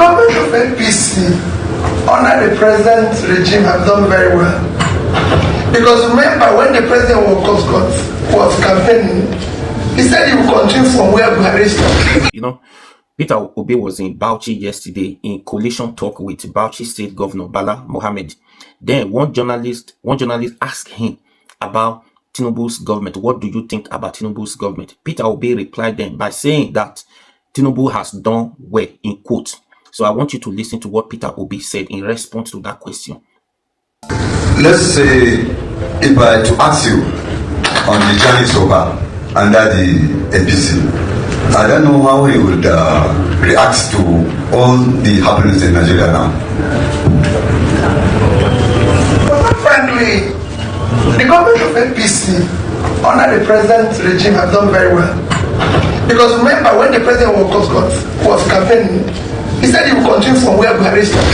government of APC under the present regime have done very well. Because remember, when the president was campaigning, he said he would continue from where Buhari stopped. You know, Peter Obi was in Bauchi yesterday in coalition talk with Bauchi State Governor Bala Mohammed. Then one journalist asked him about Tinubu's government. What do you think about Tinubu's government? Peter Obi replied then by saying that Tinubu has done well, in quotes. So I want you to listen to what Peter Obi said in response to that question. Let's say, if I to ask you on the journey so far under the APC, I don't know how he would react to all the happenings in Nigeria now. But frankly, the government of APC under the present regime have done very well. Because remember, when the president was campaigning, he said he would continue from where Buhari stopped.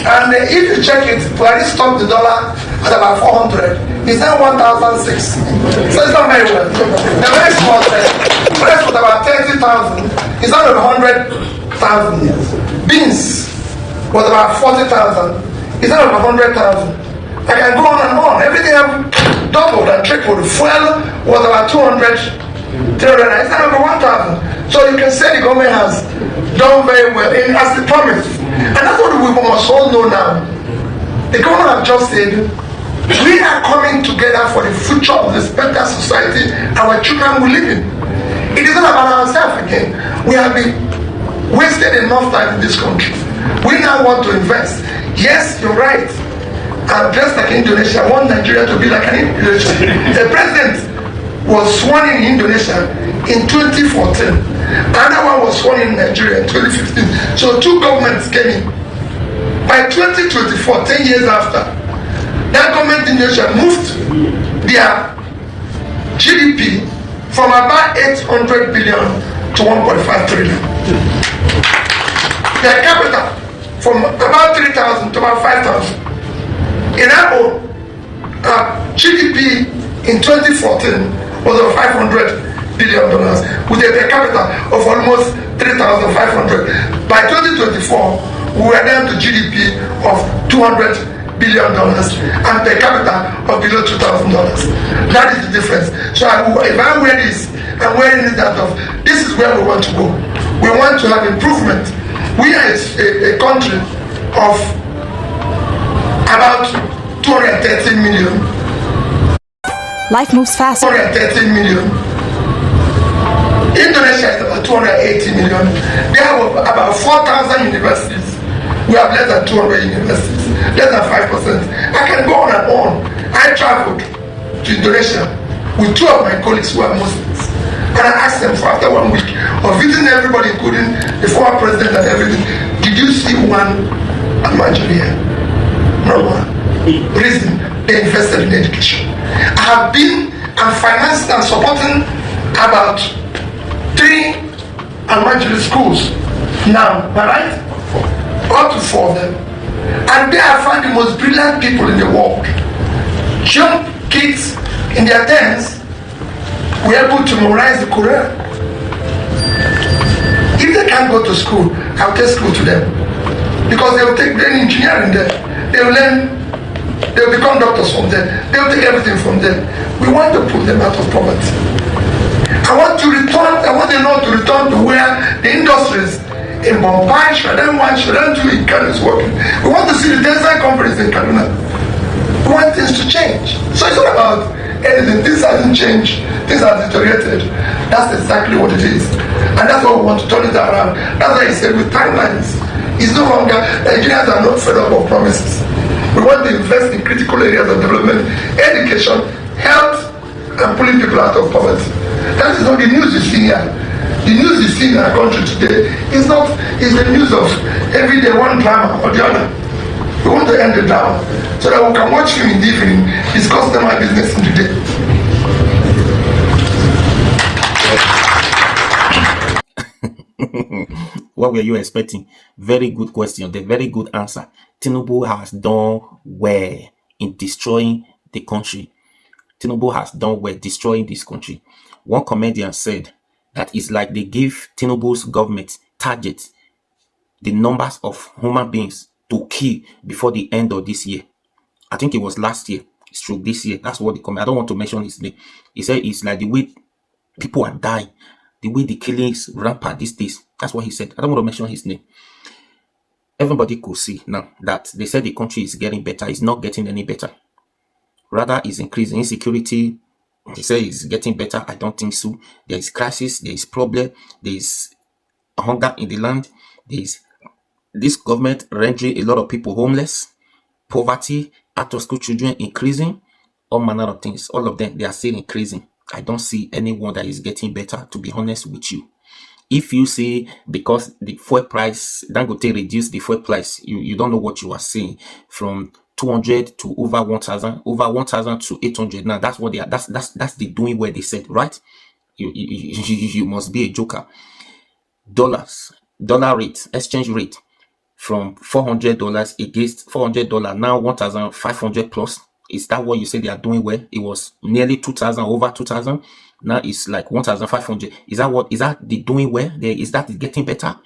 And if you check it, Buhari stopped the dollar at about 400. It's now 1,006. So it's not very well. The rest was about 30,000. It's not over 100,000. Beans was about 40,000. It's not over 100,000. I can go on and on. Everything have doubled and tripled. Fuel was about 200. 300. It's not over 1,000. So you can say the government has done very well as they promised. And that's what we must all know now. The government have just said, we are coming together for the future of this better society our children will live in. It is not about ourselves again. We have been wasted enough time in this country. We now want to invest. Yes, you're right. I'm just like Indonesia. I want Nigeria to be like an Indonesia. The president was sworn in Indonesia in 2014. Another one was sworn in Nigeria in 2015. So two governments came in. By 2024, 10 years after, that government in Indonesia moved their GDP from about 800 billion to 1.5 trillion. Their capital from about 3,000 to about 5,000. In Apple, GDP in 2014 was over $500 billion with a per capita of almost 3,500. By 2024, we were down to GDP of $200 billion and per capita of below $2,000. That is the difference. So if I wear this, I'm wearing it out of, this is where we want to go. We want to have improvement. We are a country of about 230 million. Life moves fast. 230 million. Indonesia is about 280 million. They have about 4,000 universities. We have less than 200 universities, less than 5%. I can go on and on. I traveled to Indonesia with two of my colleagues who are Muslims. And I asked them for after 1 week of visiting everybody, including the former president and everything, did you see one Nigerian? No one. Reason, they invested in education. I have been and financed and supporting about 3 elementary schools now, right? Up to 4 of them. And there I find the most brilliant people in the world. Young kids in their 10s were able to memorize the Quran. If they can't go to school, I'll take school to them. Because they will take brain engineering there. They will learn, they will become doctors from there. They will take everything from there. We want to put them out of poverty. I want them not to return to where the industries in Mumbai, Shradan in Kano is working. We want to see the design companies in Kaduna. We want things to change. So it's not about anything. Things hasn't changed. Things have deteriorated. That's exactly what it is. And that's what we want to turn it around. That's why I said with timelines. It's no longer, Nigerians are not fed up of promises. We want to invest in critical areas of development, education, health, and pulling people out of poverty. That is not the news you see here. The news you see in our country today is the news of every day one drama or the other. We want to end the drama so that we can watch him in the evening, discuss them our business in the day. What were you expecting? Very good question. The very good answer. Tinubu has done well in destroying the country. Tinubu has done well destroying this country. One comedian said that it's like they give Tinubu's government targets the numbers of human beings to kill before the end of this year. I think it was last year, stroke this year. That's what they come. I don't want to mention his name. He said it's like the way people are dying, the way the killings rampant these days. That's what he said. I don't want to mention his name. Everybody could see now that they said the country is getting better. It's not getting any better. Rather, it's increasing. Insecurity, they say, is getting better. I don't think so. There is crisis. There is problem. There is hunger in the land. There is this government rendering a lot of people homeless. Poverty, out-of-school children increasing. All manner of things. All of them, they are still increasing. I don't see anyone that is getting better, to be honest with you. If you say because the fuel price, Dangote reduced the fuel price, you don't know what you are saying. From 200 to over 1,000, over 1,000 to 800. Now that's what they are. That's the doing where they said, right? You must be a joker. Dollar rate, exchange rate from $400 against $400 now 1,500 plus. Is that what you say they are doing well? It was nearly 2,000, over 2,000. Now it's like 1,500. Is that the doing well? Is that getting better?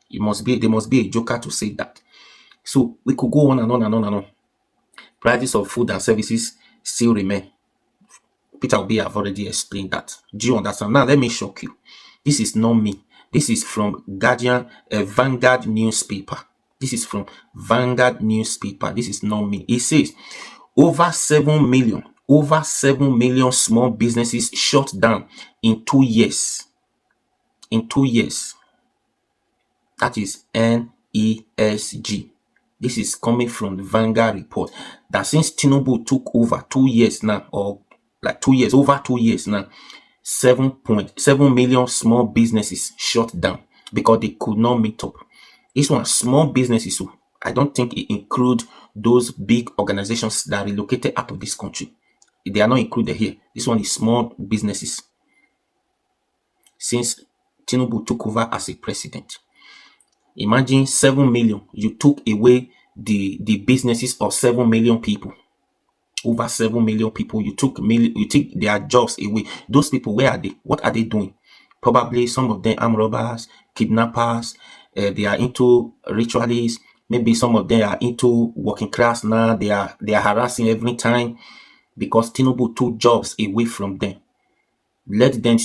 There must be a joker to say that. So we could go on and on and on and on. Prices of food and services still remain. Peter Obi have already explained that. Do you understand? Now let me shock you. This is not me. This is from Guardian, Vanguard newspaper. This is from Vanguard newspaper. This is not me. It says over 7 million small businesses shut down in 2 years. In 2 years. That is NESG. This is coming from the Vanguard report. That since Tinubu took over 2 years now, or like 2 years, over 2 years now, 7.7 million small businesses shut down because they could not meet up. This one, small businesses, so I don't think it includes those big organizations that are relocated out of this country. They are not included here. This one is small businesses. Since Tinubu took over as a president. Imagine 7 million. You took away the businesses of 7 million people. Over 7 million people. You take their jobs away. Those people, where are they? What are they doing? Probably some of them armed robbers, kidnappers. They are into ritualists. Maybe some of them are into working class now. They are harassing every time because Tinubu took jobs away from them. Let them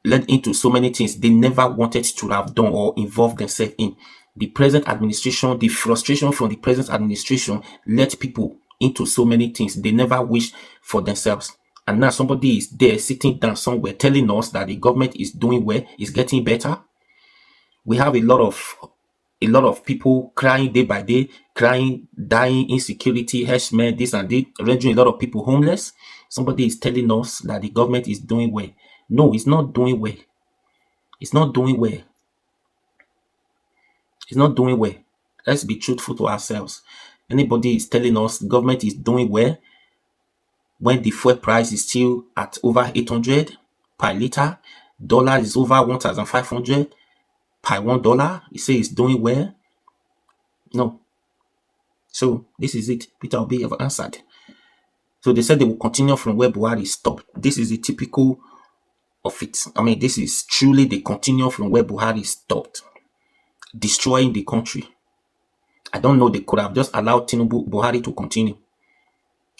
led into so many things they never wanted to have done or involve themselves in. The present administration, the frustration from the present administration led people into so many things they never wished for themselves. And now somebody is there sitting down somewhere telling us that the government is doing well, is getting better. We have a lot of people crying day by day, crying, dying, insecurity, herdsmen, this and that, rendering a lot of people homeless. Somebody is telling us that the government is doing well. No, it's not doing well. It's not doing well. It's not doing well. Let's be truthful to ourselves. Anybody is telling us the government is doing well when the fuel price is still at over 800 per liter, dollar is over 1,500 per $1. You say it's doing well? No. So this is it. Peter Obi have answered. So they said they will continue from where Buhari stopped. This is the typical of it. I mean, this is truly the continue from where Buhari stopped. Destroying the country. I don't know, they could have just allowed Buhari to continue.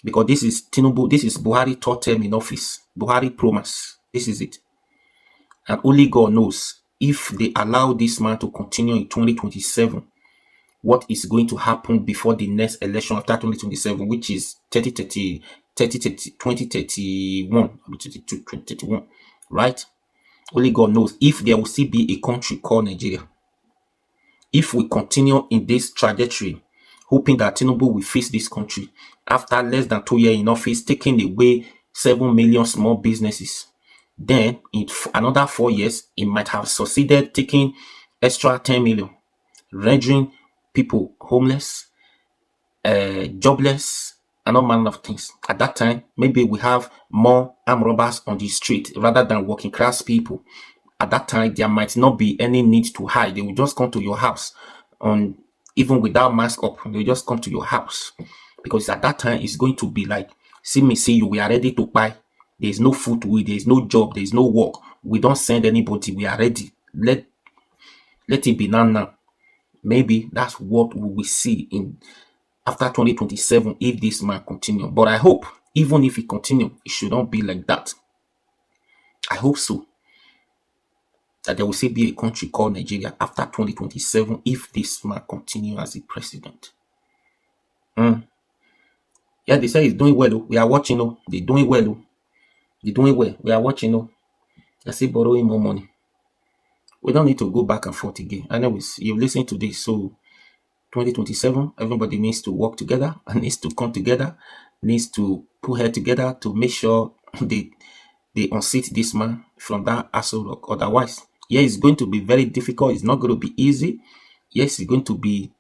Because this is Tinubu, this is Buhari third term in office. Buhari promise. This is it. And only God knows if they allow this man to continue in 2027, what is going to happen before the next election after 2027, which is 2031, right? Only God knows if there will still be a country called Nigeria. If we continue in this trajectory, hoping that Tinubu will fix this country after less than 2 years in office, taking away 7 million small businesses, then in another 4 years, it might have succeeded taking extra 10 million, rendering people homeless, jobless, and all manner of things. At that time, maybe we have more armed robbers on the street rather than working class people. At that time, there might not be any need to hide. They will just come to your house, even without mask up. They will just come to your house. Because at that time, it's going to be like, see me, see you, we are ready to buy. There is no food to eat, there is no job, there is no work. We don't send anybody, we are ready. Let it be now. Maybe that's what we will see in after 2027 if this man continue. But I hope, even if he continue, it should not be like that. I hope so. That there will still be a country called Nigeria after 2027 if this man continue as the president. Yeah, they say he's doing well. We are watching. They're doing well. They're doing well. We are watching. They're still borrowing more money. We don't need to go back and forth again. Anyways, you've listened to this. So 2027, everybody needs to work together and needs to come together, needs to put head together to make sure they unseat this man from that Aso Rock. Otherwise, yeah, it's going to be very difficult. It's not going to be easy. Yes, it's going to be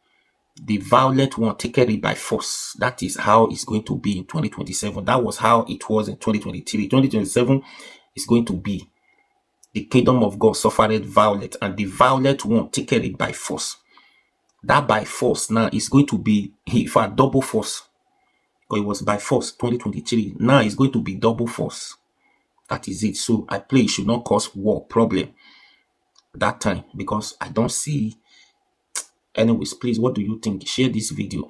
the violent one taken it by force. That is how it's going to be in 2027. That was how it was in 2023. 2027 is going to be the kingdom of God suffered violent, and the violent one taken it by force. That by force now is going to be, if a double force, because it was by force 2023. Now it's going to be double force. That is it. So I pray it should not cause war problem that time, because I don't see. Anyways, please, what do you think? Share this video.